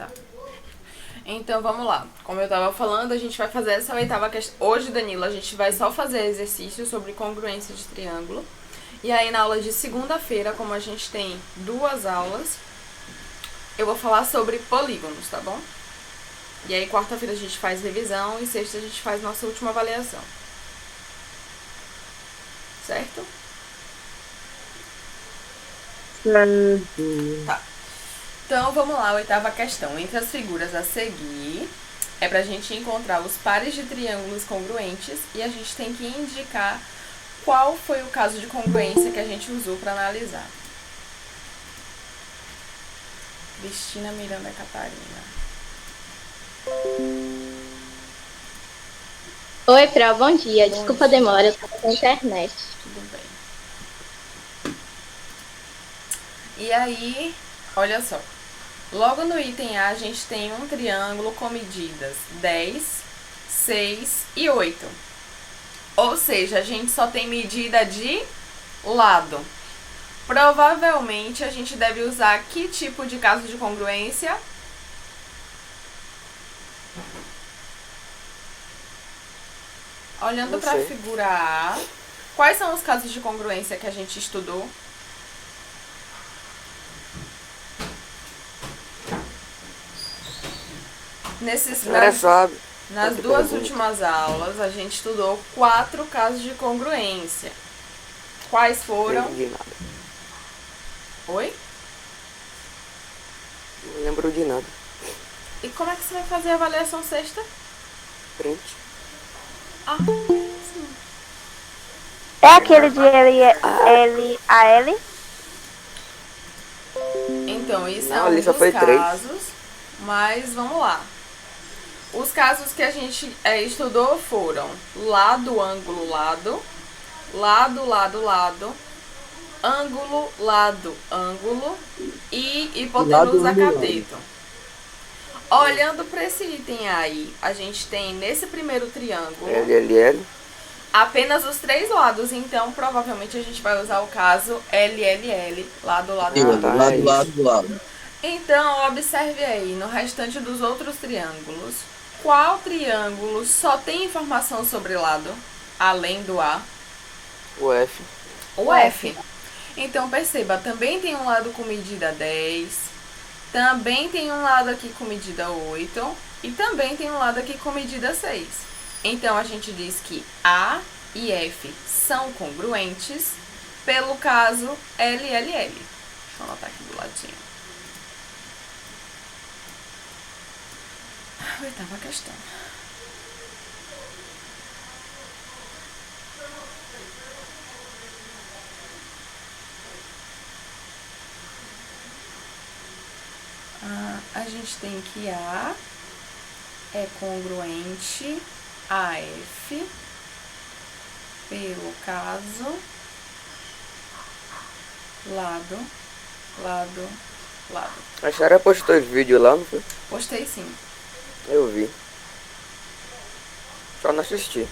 tá. Então vamos lá. Como eu tava falando, a gente vai fazer essa oitava questão. Hoje, Danilo, a gente vai só fazer exercício sobre congruência de triângulo. E aí na aula de segunda-feira, como a gente tem 2 aulas, eu vou falar sobre polígonos, tá bom? E aí quarta-feira a gente faz revisão e sexta a gente faz nossa última avaliação. Certo? Certo. Tá. Então vamos lá, oitava questão. Entre as figuras a seguir, é pra gente encontrar os pares de triângulos congruentes e a gente tem que indicar qual foi o caso de congruência que a gente usou para analisar. Cristina Miranda Catarina. Oi, Pro, bom dia. Bom Desculpa a dia. demora, eu tava com a internet. Tudo bem. E aí, olha só. Logo no item A, a gente tem um triângulo com medidas 10, 6 e 8. Ou seja, a gente só tem medida de lado. Provavelmente a gente deve usar que tipo de caso de congruência? Olhando para a figura A, quais são os casos de congruência que a gente estudou? Nas 2 últimas aulas, a gente estudou 4 casos de congruência. Quais foram? Não lembro de nada. Oi? Não lembro de nada. E como é que você vai fazer a avaliação sexta? Print. Ah, sim. É aquele de L a L? Então, isso Não, é um ali só dos foi 3. casos, mas vamos lá. Os casos que a gente estudou foram lado, ângulo, lado, lado, lado, lado, ângulo, lado, ângulo e hipotenusa cateto. Olhando para esse item aí, a gente tem nesse primeiro triângulo LLL. apenas os 3 lados, então provavelmente a gente vai usar o caso LLL, lado, lado, Sim, lado. lado, lado, lado. Então, observe aí, no restante dos outros triângulos, qual triângulo só tem informação sobre lado, além do A? O F. O F. Então, perceba, também tem um lado com medida 10, também tem um lado aqui com medida 8 e também tem um lado aqui com medida 6. Então, a gente diz que A e F são congruentes pelo caso LLL. Deixa eu anotar aqui do ladinho. Oitava questão. A gente tem que A é congruente a F pelo caso lado, lado, lado. A Sara postou esse vídeo lá, não foi? Postei sim. Eu vi. Só não assisti.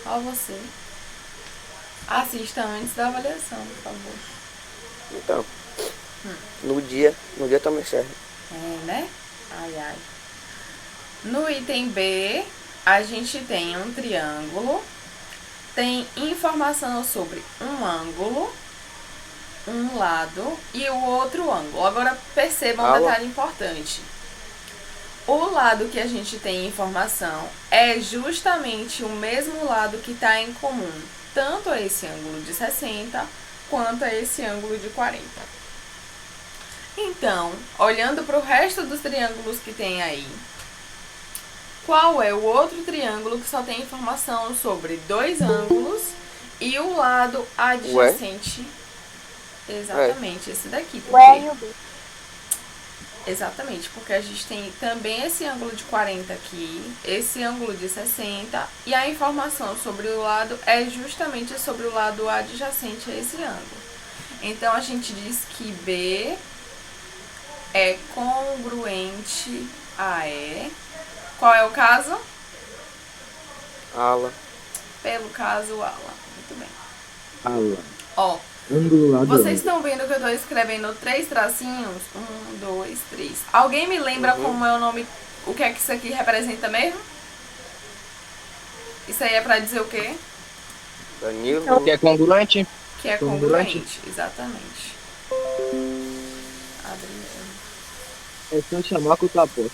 Ó você. Assista antes da avaliação, por favor. Então. No dia também serve. É, né? Ai, ai. No item B, a gente tem um triângulo, tem informação sobre um ângulo, um lado e o outro ângulo. Agora percebam um detalhe importante. O lado que a gente tem informação é justamente o mesmo lado que está em comum, tanto a esse ângulo de 60 quanto a esse ângulo de 40. Então, olhando para o resto dos triângulos que tem aí, qual é o outro triângulo que só tem informação sobre 2 ângulos e o lado adjacente? Exatamente, esse daqui. O E e o B. Exatamente, porque a gente tem também esse ângulo de 40 aqui, esse ângulo de 60, e a informação sobre o lado é justamente sobre o lado adjacente a esse ângulo. Então, a gente diz que B é congruente a E. Qual é o caso? Ala. Pelo caso ala. Muito bem. Ala. Ó, Ângulo lado a Vocês ângulo. estão vendo que eu tô escrevendo 3 tracinhos? 1, 2, 3. Alguém me lembra como é o nome, o que é que isso aqui representa mesmo? Isso aí é pra dizer o quê? Danilo. Que é congruente? Que é Congruente. congruente, exatamente. Adriano. É só chamar com o tapô.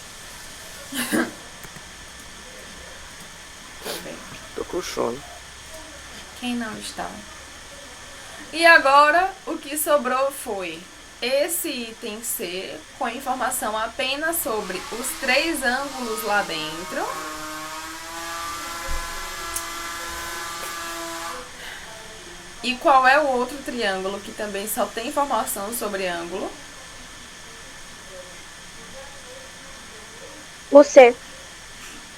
Bem, Tô com sono. quem não está? E agora, o que sobrou foi esse item C, com informação apenas sobre os 3 ângulos lá dentro. E qual é o outro triângulo que também só tem informação sobre ângulo? O C.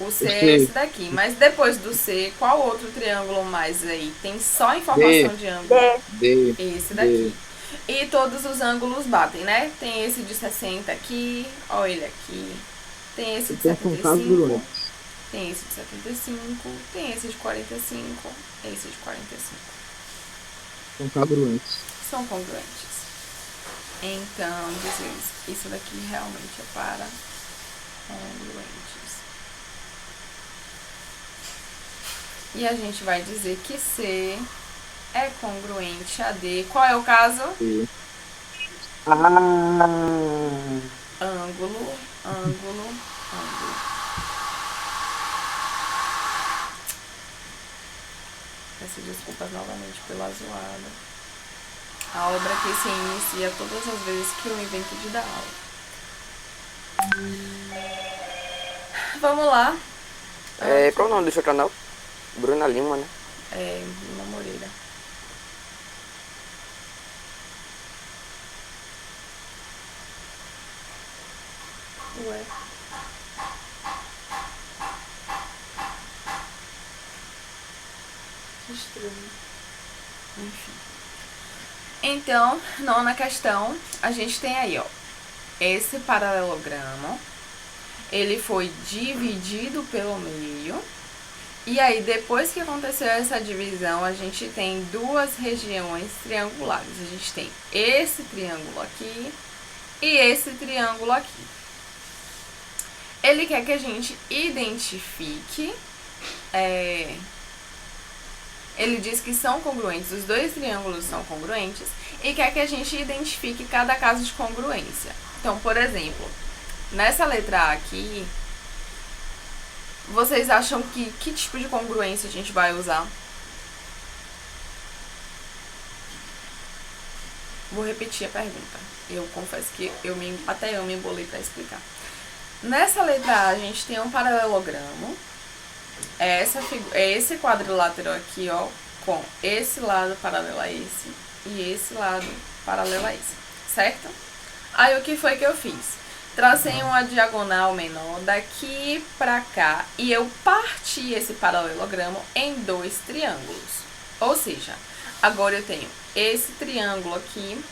O C é C. esse daqui. Mas depois do C, qual outro triângulo mais aí? Tem só informação de ângulo? D. D. Esse daqui. E todos os ângulos batem, né? Tem esse de 60 aqui, ó ele aqui. Tem esse de Então são 75. congruentes. Tem esse de 75. Tem esse de 45. Esse de 45. São congruentes. São congruentes. Então, dizemos, isso daqui realmente é para congruentes. E a gente vai dizer que C é congruente a D. Qual é o caso? D. Ângulo, ângulo, ângulo. Peço desculpas novamente pela zoada. A obra que se inicia todas as vezes que eu invento de dar aula. Vamos lá. Qual o nome do seu canal? Bruna Lima, né? É, Lima Moreira. Ué. Que estranho. Enfim. Então, nona questão, a gente tem aí, ó, esse paralelogramo, ele foi dividido pelo meio, e aí depois que aconteceu essa divisão, a gente tem duas regiões triangulares. A gente tem esse triângulo aqui e esse triângulo aqui. Ele quer que a gente identifique, ele diz que são congruentes, os dois triângulos são congruentes, e quer que a gente identifique cada caso de congruência. Então, por exemplo, nessa letra A aqui, vocês acham que tipo de congruência a gente vai usar? Vou repetir a pergunta. Eu confesso que até eu me embolei para explicar. Nessa letra A, a gente tem um paralelogramo. É esse quadrilátero aqui, ó, com esse lado paralelo a esse e esse lado paralelo a esse, certo? Aí o que foi que eu fiz? Tracei uma diagonal menor daqui pra cá e eu parti esse paralelogramo em dois triângulos. Ou seja, agora eu tenho esse triângulo aqui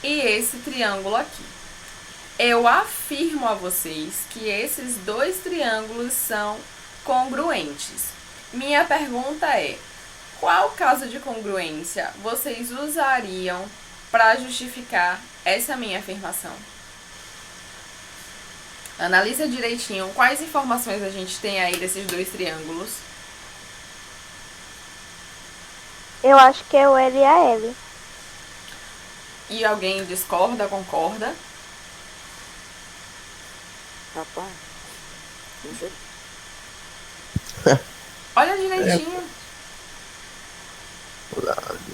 e esse triângulo aqui. Eu afirmo a vocês que esses dois triângulos são congruentes. Minha pergunta é: qual caso de congruência vocês usariam para justificar essa minha afirmação? Analisa direitinho quais informações a gente tem aí desses dois triângulos. Eu acho que é o L e a L. E alguém discorda, concorda? Rapaz, não sei. Olha direitinho.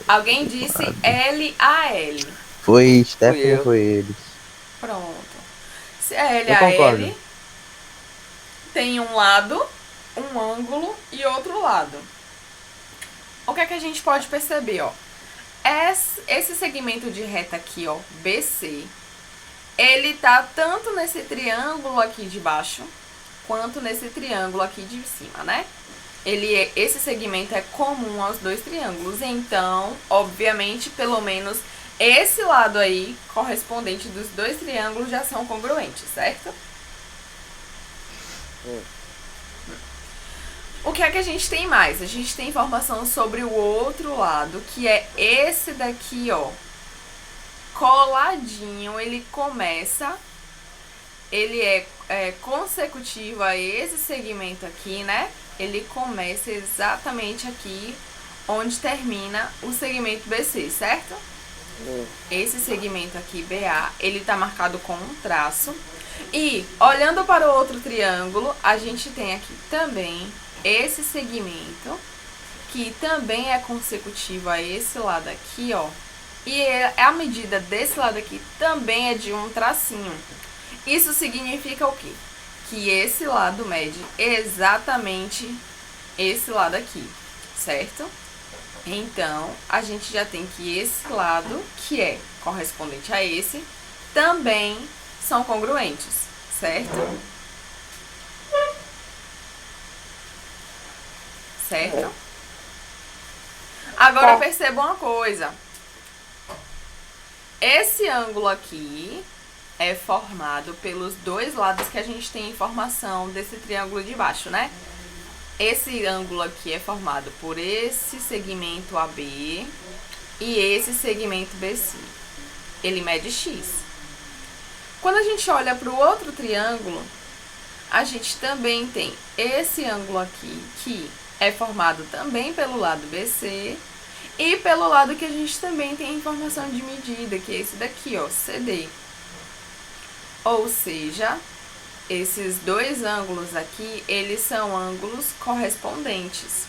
Alguém disse L-A-L. Foi Fui Stephanie, eu. foi eles. Pronto. Se é Eu concordo. L-A-L, tem um lado, um ângulo e outro lado. O que é que a gente pode perceber, ó? Esse segmento de reta aqui, ó, BC, ele tá tanto nesse triângulo aqui de baixo, quanto nesse triângulo aqui de cima, né? Esse segmento é comum aos dois triângulos, então, obviamente, pelo menos esse lado aí, correspondente dos dois triângulos, já são congruentes, certo? O que é que a gente tem mais? A gente tem informação sobre o outro lado, que é esse daqui, ó. Coladinho, ele começa, ele é consecutivo a esse segmento aqui, né? Ele começa exatamente aqui onde termina o segmento BC, certo? Esse segmento aqui, BA, ele tá marcado com um traço. E, olhando para o outro triângulo, a gente tem aqui também esse segmento, que também é consecutivo a esse lado aqui, ó. E a medida desse lado aqui também é de um tracinho. Isso significa o quê? Que esse lado mede exatamente esse lado aqui, certo? Então, a gente já tem que esse lado, que é correspondente a esse, também são congruentes, certo? Certo? Agora perceba uma coisa. Esse ângulo aqui é formado pelos dois lados que a gente tem informação desse triângulo de baixo, né? Esse ângulo aqui é formado por esse segmento AB e esse segmento BC. Ele mede X. Quando a gente olha para o outro triângulo, a gente também tem esse ângulo aqui, que é formado também pelo lado BC e pelo lado que a gente também tem informação de medida, que é esse daqui, ó, CD. Ou seja, esses dois ângulos aqui, eles são ângulos correspondentes.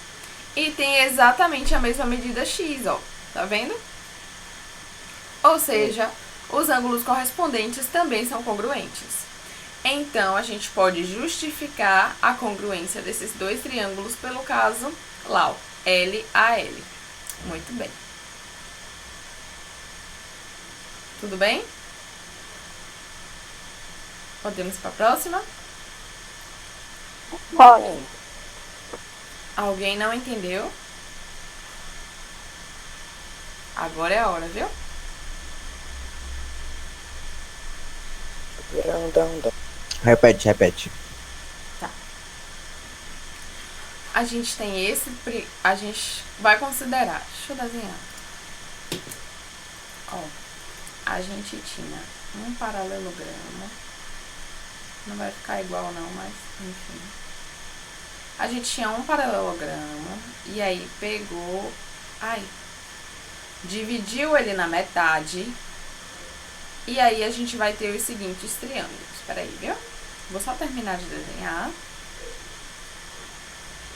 E tem exatamente a mesma medida X, ó. Tá vendo? Ou seja, os ângulos correspondentes também são congruentes. Então, a gente pode justificar a congruência desses dois triângulos pelo caso lá, ó, LAL. Muito bem. Tudo bem? Podemos ir para a próxima? Pode. Alguém não entendeu? Agora é a hora, viu? Repete. Tá. A gente tem esse... A gente vai considerar... Deixa eu desenhar. Ó. A gente tinha um paralelogramo. Não vai ficar igual não, mas enfim. A gente tinha um paralelogramo e aí pegou, dividiu ele na metade e aí a gente vai ter os seguintes triângulos. Espera aí, viu? Vou só terminar de desenhar.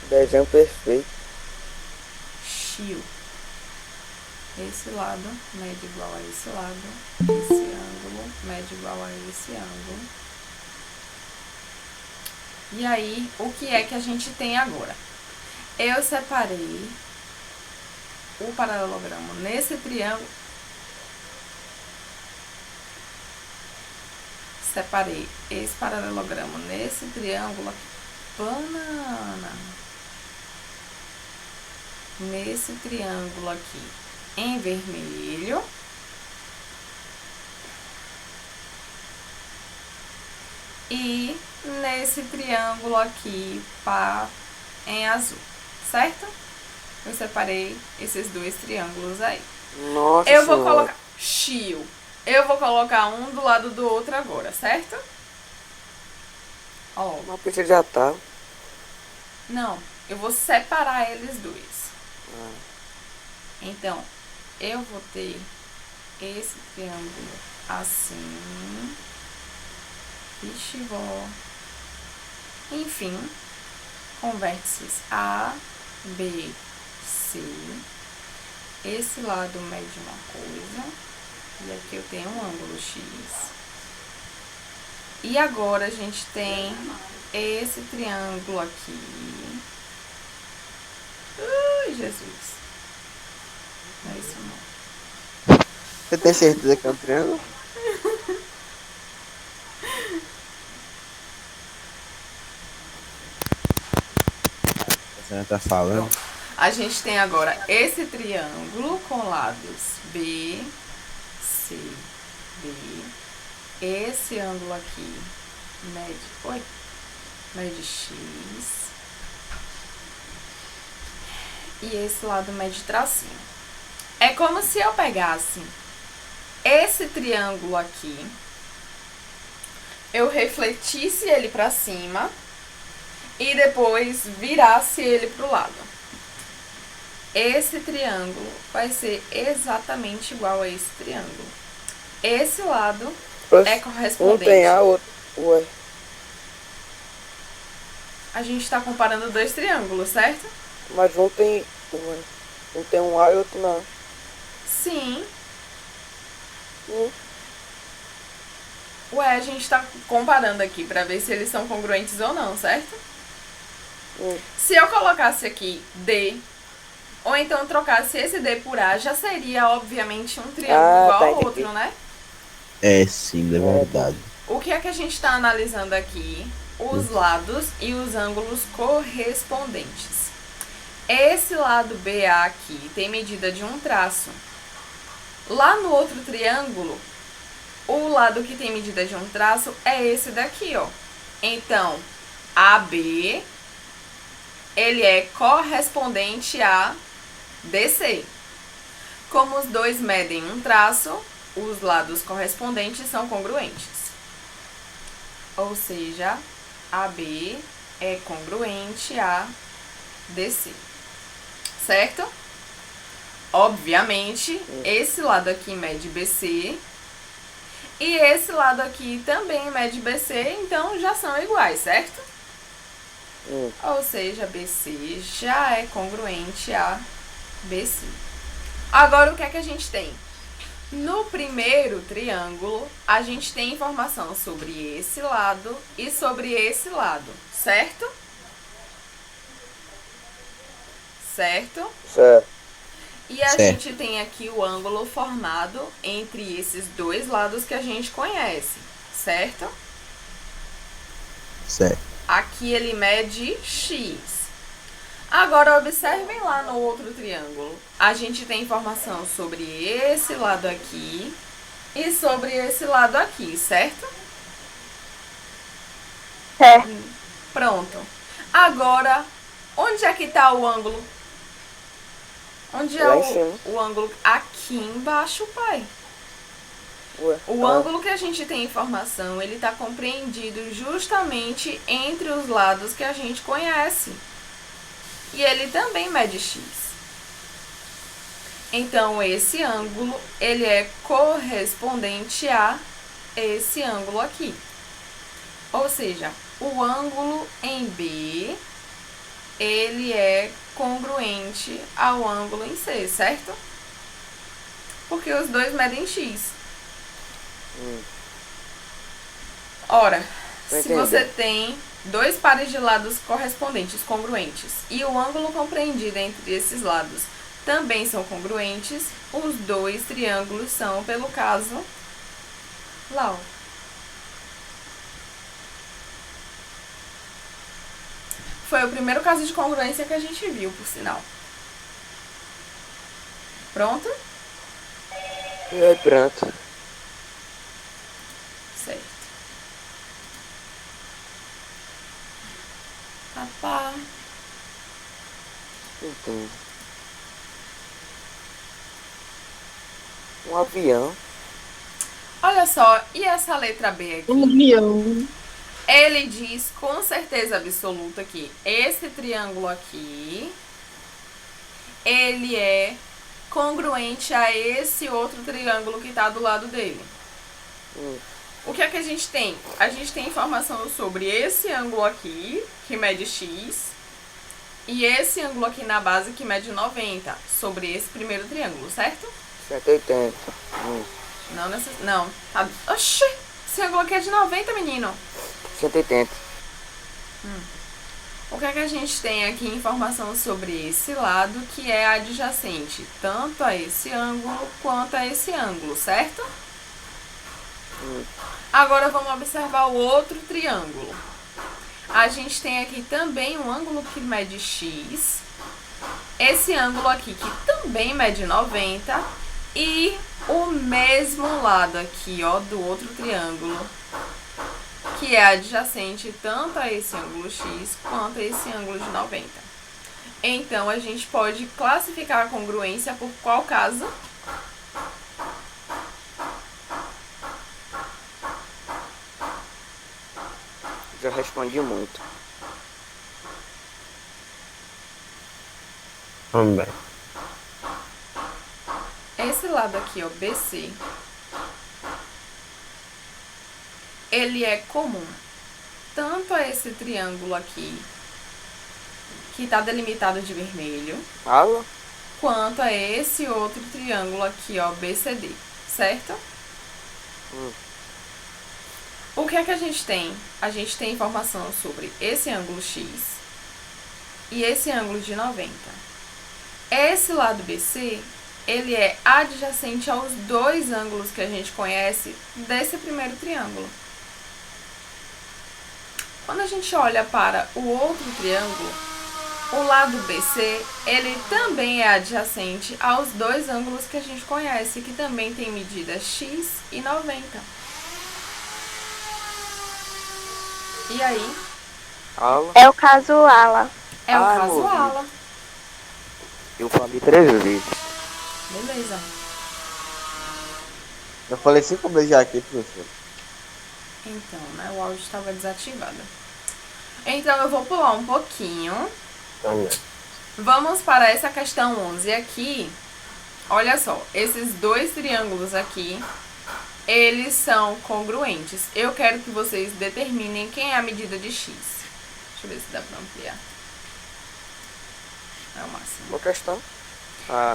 Desenho perfeito. Xio. Esse lado mede igual a esse lado. Esse ângulo mede igual a esse ângulo. E aí, o que é que a gente tem agora? Eu separei o paralelogramo nesse triângulo. Separei esse paralelogramo nesse triângulo aqui. Banana. Nesse triângulo aqui em vermelho. E nesse triângulo aqui em azul, certo? Eu separei esses dois triângulos aí. Nossa Eu vou senhora. colocar... Xio. Eu vou colocar um do lado do outro agora, certo? Ó. Uma pista já tá. Não, eu vou separar eles dois. Então, eu vou ter esse triângulo assim... Vixe, vó. Enfim, com vértices A, B, C. Esse lado mede uma coisa. E aqui eu tenho um ângulo X. E agora a gente tem esse triângulo aqui. Ui, Jesus. Não é isso não. Você tem certeza que é um triângulo? Você não tá falando? A gente tem agora esse triângulo com lados B, C, D. Esse ângulo aqui mede X. e esse lado mede tracinho. É como se eu pegasse esse triângulo aqui, eu refletisse ele para cima e depois virasse ele para o lado. Esse triângulo vai ser exatamente igual a esse triângulo. Esse lado é correspondente. Um tem a outra. Ué. A gente está comparando dois triângulos, certo? Mas um tem. Um tem um A e outro não. Sim. Hum. Ué, a gente tá comparando aqui pra ver se eles são congruentes ou não, certo? Se eu colocasse aqui D, ou então trocasse esse D por A, já seria, obviamente, um triângulo igual tá, ao entendi. outro, né? É sim, é verdade. O que é que a gente tá analisando aqui? Os lados e os ângulos correspondentes. Esse lado BA aqui tem medida de um traço. Lá no outro triângulo, o lado que tem medida de um traço é esse daqui, ó. Então, AB, ele é correspondente a DC. Como os dois medem um traço, os lados correspondentes são congruentes. Ou seja, AB é congruente a DC. Certo? Obviamente, esse lado aqui mede BC e esse lado aqui também mede BC, então já são iguais, certo? Ou seja, BC já é congruente a BC. Agora, o que é que a gente tem? No primeiro triângulo, a gente tem informação sobre esse lado e sobre esse lado, certo? Certo? Certo. E a Certo. gente tem aqui o ângulo formado entre esses dois lados que a gente conhece, certo? Certo. Aqui ele mede X. Agora, observem lá no outro triângulo. A gente tem informação sobre esse lado aqui e sobre esse lado aqui, certo? Certo. Pronto. Agora, onde é que está o ângulo? Onde é Lá em cima. o ângulo? Aqui embaixo, pai. Ué. O ângulo que a gente tem informação, ele está compreendido justamente entre os lados que a gente conhece. E ele também mede X. Então, esse ângulo, ele é correspondente a esse ângulo aqui. Ou seja, o ângulo em B, ele é congruente ao ângulo em C, certo? Porque os dois medem X. Ora, Tô se entendendo. você tem dois pares de lados correspondentes, congruentes, e o ângulo compreendido entre esses lados também são congruentes, os dois triângulos são, pelo caso, LAO. Foi o primeiro caso de congruência que a gente viu, por sinal. Pronto? E aí, pronto. Certo. Papá. Entendi. Um avião. Olha só, e essa letra B aqui? Avião. Ele diz com certeza absoluta que esse triângulo aqui, ele é congruente a esse outro triângulo que está do lado dele. O que é que a gente tem? A gente tem informação sobre esse ângulo aqui, que mede X, e esse ângulo aqui na base, que mede 90, sobre esse primeiro triângulo, certo? 180. Não. Tá. Oxi! Esse ângulo aqui é de 90, menino. 180. O que é que a gente tem aqui? Informação sobre esse lado, que é adjacente tanto a esse ângulo quanto a esse ângulo, certo? Agora vamos observar o outro triângulo. A gente tem aqui também um ângulo que mede X. Esse ângulo aqui que também mede 90. E o mesmo lado aqui, ó, do outro triângulo, que é adjacente tanto a esse ângulo X quanto a esse ângulo de 90. Então, a gente pode classificar a congruência por qual caso? Já respondi muito. Vamos ver. Esse lado aqui, ó, BC, ele é comum tanto a esse triângulo aqui, que está delimitado de vermelho, Fala. quanto a esse outro triângulo aqui, ó, BCD, certo? O que é que a gente tem? A gente tem informação sobre esse ângulo X e esse ângulo de 90. Esse lado BC, ele é adjacente aos dois ângulos que a gente conhece desse primeiro triângulo. Quando a gente olha para o outro triângulo, o lado BC, ele também é adjacente aos dois ângulos que a gente conhece, que também tem medida X e 90. E aí? Fala. É o caso ala. É o Ah, caso movi. ala. Eu falei 3 vezes. Beleza. Eu falei 5 vezes já aqui, professor. Então, né? O áudio estava desativado. Então, eu vou pular um pouquinho. Vamos ver. Vamos para essa questão 11 aqui. Olha só, esses dois triângulos aqui, eles são congruentes. Eu quero que vocês determinem quem é a medida de X. Deixa eu ver se dá para ampliar. É o máximo. Boa questão.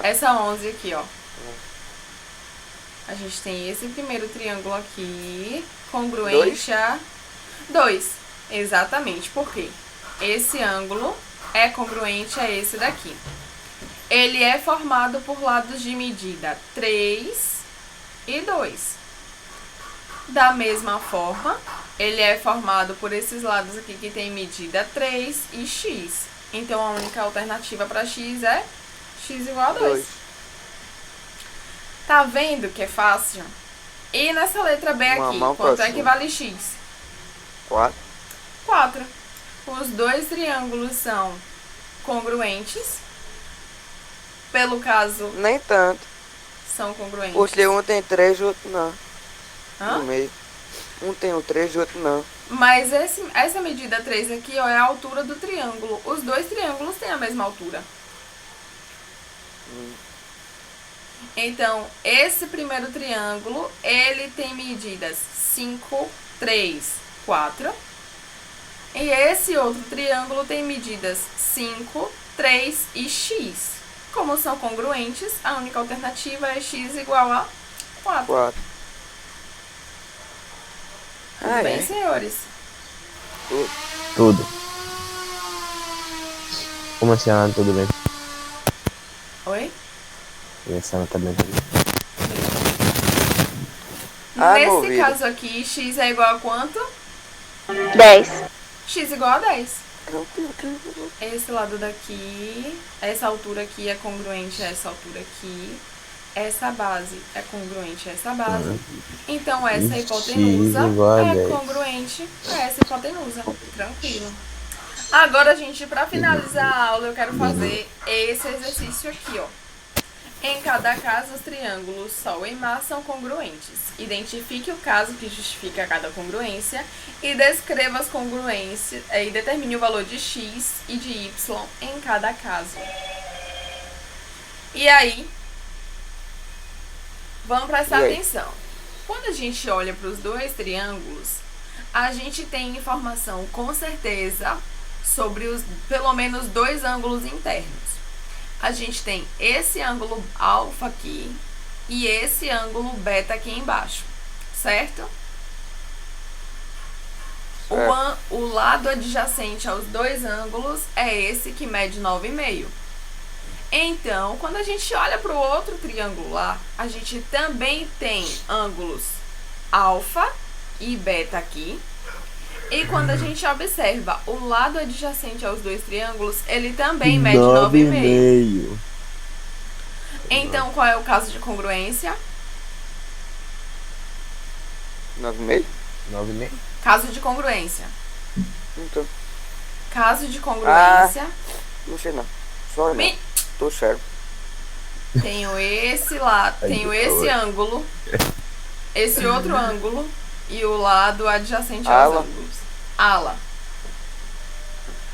Essa 11 aqui, ó. A gente tem esse primeiro triângulo aqui, congruente a 2. Exatamente. Por quê? Esse ângulo é congruente a esse daqui. Ele é formado por lados de medida 3 e 2. Da mesma forma, ele é formado por esses lados aqui que tem medida 3 e x. Então, a única alternativa para x é x igual a 2. Tá vendo que é fácil? E nessa letra B aqui, quanto é que vale x? 4. 4. Os dois triângulos são congruentes. Pelo caso, Nem tanto. são congruentes. Porque um tem 3 e o outro não. Hã? No meio. Um tem o 3 e o outro não. Mas essa medida 3 aqui, ó, é a altura do triângulo. Os dois triângulos têm a mesma altura. Então, esse primeiro triângulo, ele tem medidas 5, 3, 4. E esse outro triângulo tem medidas 5, 3 e x. Como são congruentes, a única alternativa é x igual a 4. 4. Tudo bem, senhores? Tudo. Como assim, Ana? Tudo bem? Oi? Essa Ana tá bem, tudo bem. Nesse movido. caso aqui, x é igual a quanto? 10. X igual a 10. Esse lado daqui, essa altura aqui é congruente a essa altura aqui. Essa base é congruente a essa base. Então, essa hipotenusa igual a é 10. congruente a essa hipotenusa. Tranquilo. Agora, gente, para finalizar a aula, eu quero fazer esse exercício aqui, ó. Em cada caso, os triângulos Sol e Mar são congruentes. Identifique o caso que justifica cada congruência e descreva as congruências e determine o valor de x e de y em cada caso. E aí, vamos prestar atenção. Quando a gente olha para os dois triângulos, a gente tem informação com certeza sobre os pelo menos dois ângulos internos. A gente tem esse ângulo alfa aqui e esse ângulo beta aqui embaixo, certo? O lado adjacente aos dois ângulos é esse que mede 9,5. Então, quando a gente olha para o outro triângulo lá, a gente também tem ângulos alfa e beta aqui. E quando a gente observa o lado adjacente aos dois triângulos, ele também mede 9,5. Então, qual é o caso de congruência? 9,5? 9,5? Caso de congruência. Então. Caso de congruência. Não sei não. Só olhar. Me- Tô certo. Tenho esse lado, tenho esse ângulo, esse outro ângulo e o lado adjacente aos Ala. ângulos. Ala.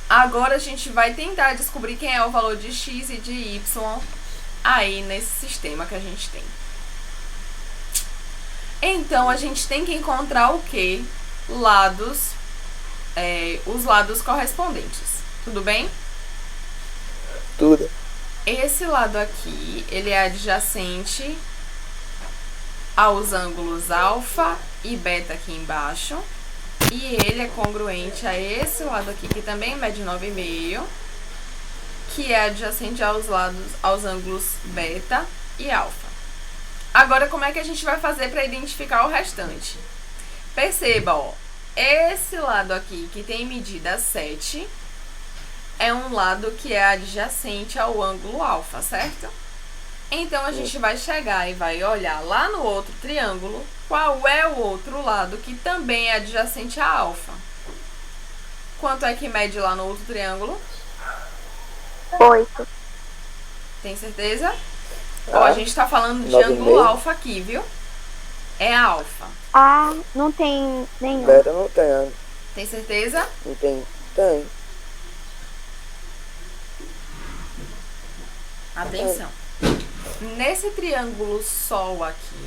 Agora a gente vai tentar descobrir quem é o valor de x e de y aí nesse sistema que a gente tem. Então, a gente tem que encontrar o quê? Lados, os lados correspondentes. Tudo bem? Tudo. Esse lado aqui, ele é adjacente aos ângulos alfa e beta aqui embaixo. E ele é congruente a esse lado aqui, que também mede 9,5, que é adjacente aos ângulos beta e alfa. Agora, como é que a gente vai fazer para identificar o restante? Perceba, ó, esse lado aqui, que tem medida 7, é um lado que é adjacente ao ângulo alfa, certo? Então, a gente vai chegar e vai olhar lá no outro triângulo qual é o outro lado que também é adjacente a alfa. Quanto é que mede lá no outro triângulo? 8. Tem certeza? Ó, a gente tá falando de 9,5. ângulo alfa aqui, viu? É alfa. Ah, não tem nenhum. Beta não tem. Tem certeza? Não tem. Tem. Atenção. Nesse triângulo Sol aqui,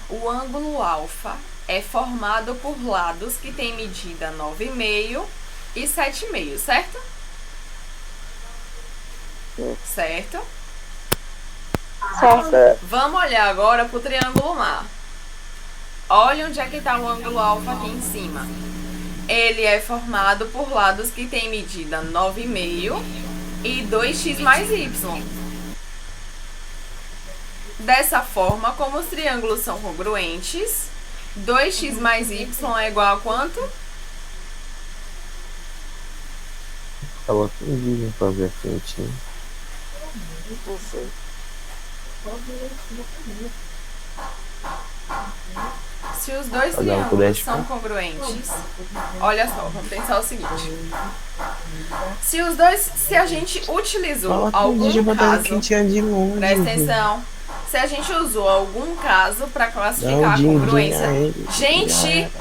o ângulo alfa é formado por lados que tem medida 9,5 e 7,5, certo? Certo? Certo. Certo. Vamos olhar agora pro triângulo mar. Olha onde é que tá o ângulo alfa aqui em cima. Ele é formado por lados que tem medida 9,5 e 2x mais y. Dessa forma, como os triângulos são congruentes, 2x mais y é igual a quanto? Coloca um vídeo pra ver certinho. Não sei. Se os dois Cada um por triângulos 10. são congruentes, olha só, vamos pensar o seguinte. Se a gente utilizou Coloca um algum vídeo pra dar caso, quentinha de longe. presta atenção, se a gente usou algum caso para Dá classificar um a din-din congruência, a ele. gente,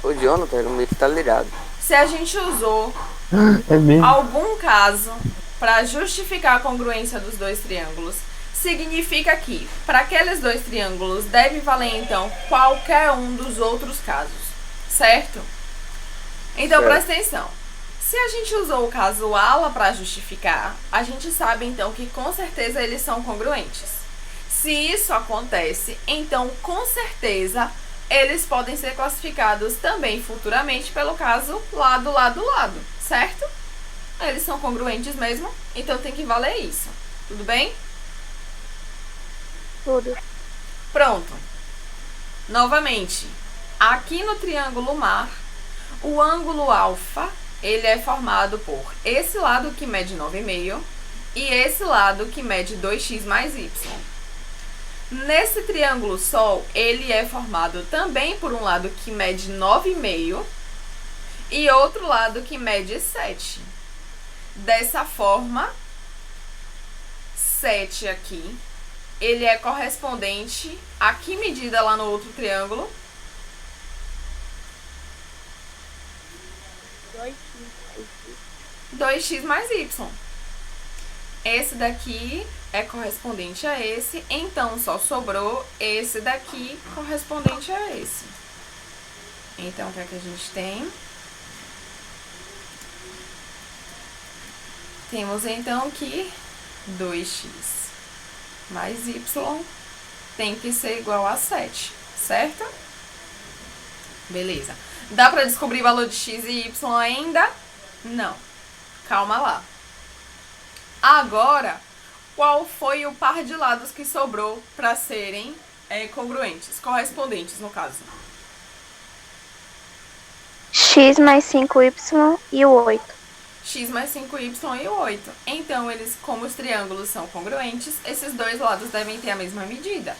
O Jonathan, ele meio que tá ligado. se a gente usou É mesmo? algum caso para justificar a congruência dos dois triângulos, significa que para aqueles dois triângulos deve valer então qualquer um dos outros casos, certo? Então Certo. presta atenção. Se a gente usou o caso ala para justificar, a gente sabe então que com certeza eles são congruentes. Se isso acontece, então com certeza eles podem ser classificados também futuramente pelo caso lado, lado, lado, certo? Eles são congruentes mesmo, então tem que valer isso. Tudo bem? Tudo. Pronto. Novamente, aqui no triângulo mar, o ângulo alfa, ele é formado por esse lado que mede 9,5 e esse lado que mede 2x mais y. Nesse triângulo sol, ele é formado também por um lado que mede 9,5 e outro lado que mede 7. Dessa forma, 7 aqui, ele é correspondente a que medida lá no outro triângulo? 2x mais y. Esse daqui é correspondente a esse, então só sobrou esse daqui correspondente a esse. Então, o que é que a gente tem? Temos então que 2x mais y tem que ser igual a 7, certo? Beleza. Dá pra descobrir o valor de x e y ainda? Não. Calma lá. Agora, qual foi o par de lados que sobrou para serem congruentes, correspondentes no caso? X mais 5y e o 8. X mais 5y e o 8. Então, eles, como os triângulos são congruentes, esses dois lados devem ter a mesma medida.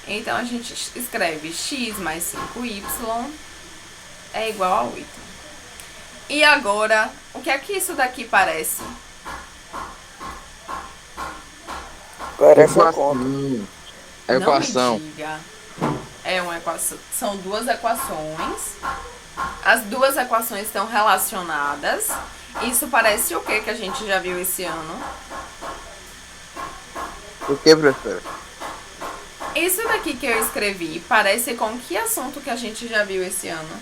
Então, a gente escreve x mais 5y é igual a 8. E agora, o que é que isso daqui parece? Qual era essa conta? Equação. Não me diga. É uma equação. São duas equações. As duas equações estão relacionadas. Isso parece o que a gente já viu esse ano? O que, professora? Isso daqui que eu escrevi parece com que assunto que a gente já viu esse ano?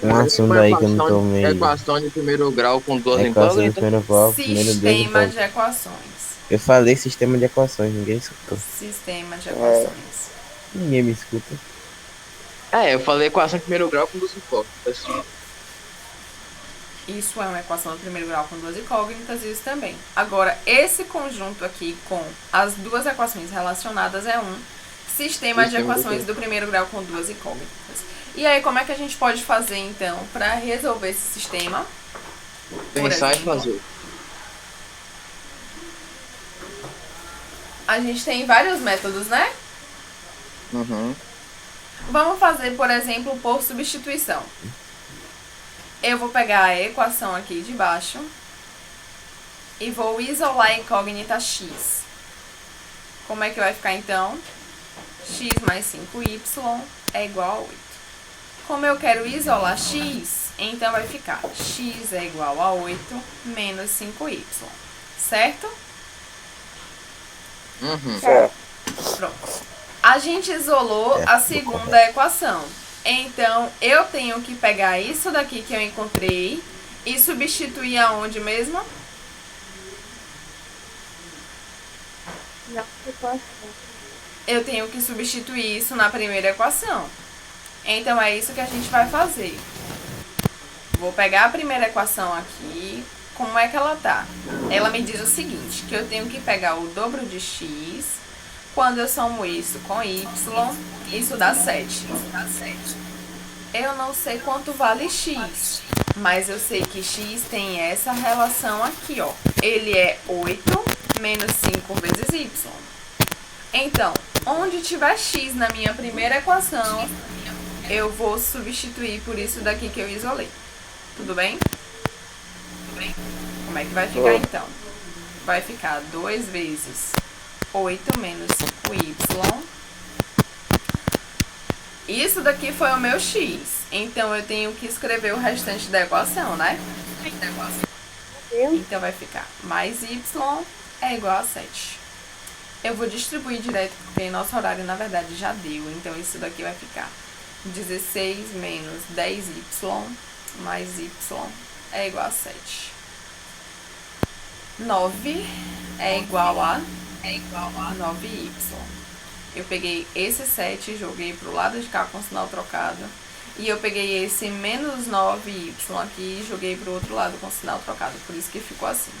Um assunto aí que eu não tô meio. Equação de primeiro grau com duas Equação de incógnitas. primeiro grau, primeiro Deus Sistema incógnito. de equações. Eu falei sistema de equações, ninguém escutou. Sistema de equações. Ninguém me escuta. Eu falei equação de primeiro grau com duas incógnitas. Isso é uma equação do primeiro grau com duas incógnitas, isso também. Agora, esse conjunto aqui com as duas equações relacionadas é um sistema de equações do primeiro grau com duas incógnitas. E aí, como é que a gente pode fazer, então, para resolver esse sistema? Pensar e fazer. A gente tem vários métodos, né? Uhum. Vamos fazer, por exemplo, por substituição. Eu vou pegar a equação aqui de baixo e vou isolar a incógnita x. Como é que vai ficar, então? X mais 5y é igual a 8. Como eu quero isolar x, então vai ficar x é igual a 8 menos 5y. Certo? Uhum. Certo. Pronto. A gente isolou a segunda equação. Então, eu tenho que pegar isso daqui que eu encontrei e substituir aonde mesmo? Eu tenho que substituir isso na primeira equação. Então, é isso que a gente vai fazer. Vou pegar a primeira equação aqui. Como é que ela tá? Ela me diz o seguinte, que eu tenho que pegar o dobro de x. Quando eu somo isso com y, isso dá 7. Eu não sei quanto vale x, mas eu sei que x tem essa relação aqui, ó. Ele é 8 menos 5 vezes y. Então, onde tiver x na minha primeira equação, eu vou substituir por isso daqui que eu isolei. Tudo bem? Como é que vai ficar, então? Vai ficar 2 vezes 8 menos 5y. Isso daqui foi o meu x. Então, eu tenho que escrever o restante da equação, né? Então, vai ficar mais y é igual a 7. Eu vou distribuir direto, porque nosso horário, na verdade, já deu. Então, isso daqui vai ficar 16 menos 10y mais y é igual a 7. 9 é igual a 9y. Eu peguei esse 7 e joguei pro lado de cá com o sinal trocado. E eu peguei esse menos 9y aqui e joguei pro outro lado com o sinal trocado. Por isso que ficou assim.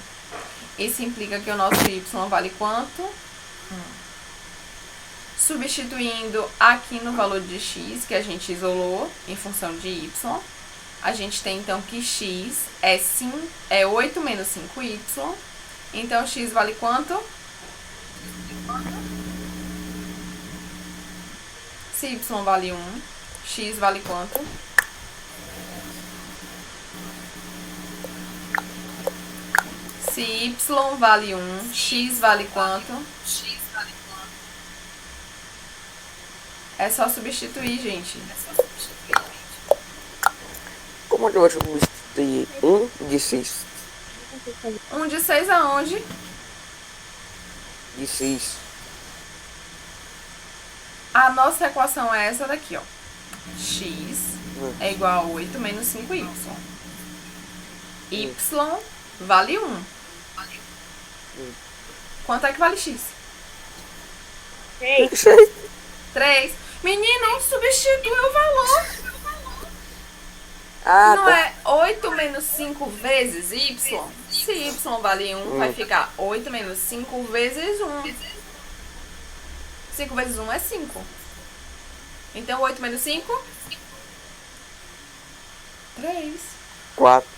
Isso implica que o nosso y vale quanto? Substituindo aqui no valor de x, que a gente isolou em função de y, a gente tem então que x é 8 menos 5y. Então, x vale quanto? Se y vale 1, x vale quanto? Se y vale 1, x vale quanto? É só substituir, gente. Como é que eu vou substituir 1 de 6? 1 de 6 aonde? De 6. A nossa equação é essa daqui, ó. X é igual a 8 menos 5y. Y vale 1. Quanto é que vale x? 3. Menino, substitui o valor. Não tá. é 8 menos 5 vezes y? Se y vale 1, vai ficar 8 menos 5 vezes 1. 5 vezes 1 é 5. Então, 8 menos 5? 3. 4.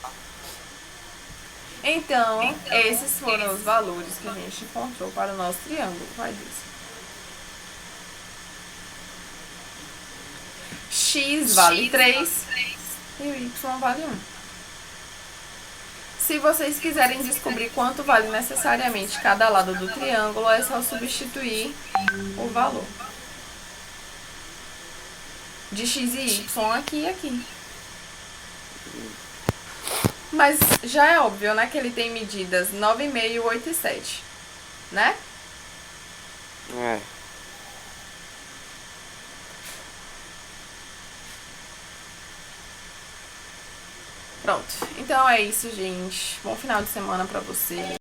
Então, esses foram os valores que a gente encontrou para o nosso triângulo. Vai disso. X vale 3 e o y vale 1. Se vocês quiserem descobrir quanto vale necessariamente cada lado do triângulo, é só substituir o valor de x e y aqui e aqui. Mas já é óbvio, né, que ele tem medidas 9,5, 8 e 7, né? É. Pronto. Então é isso, gente. Bom final de semana pra você.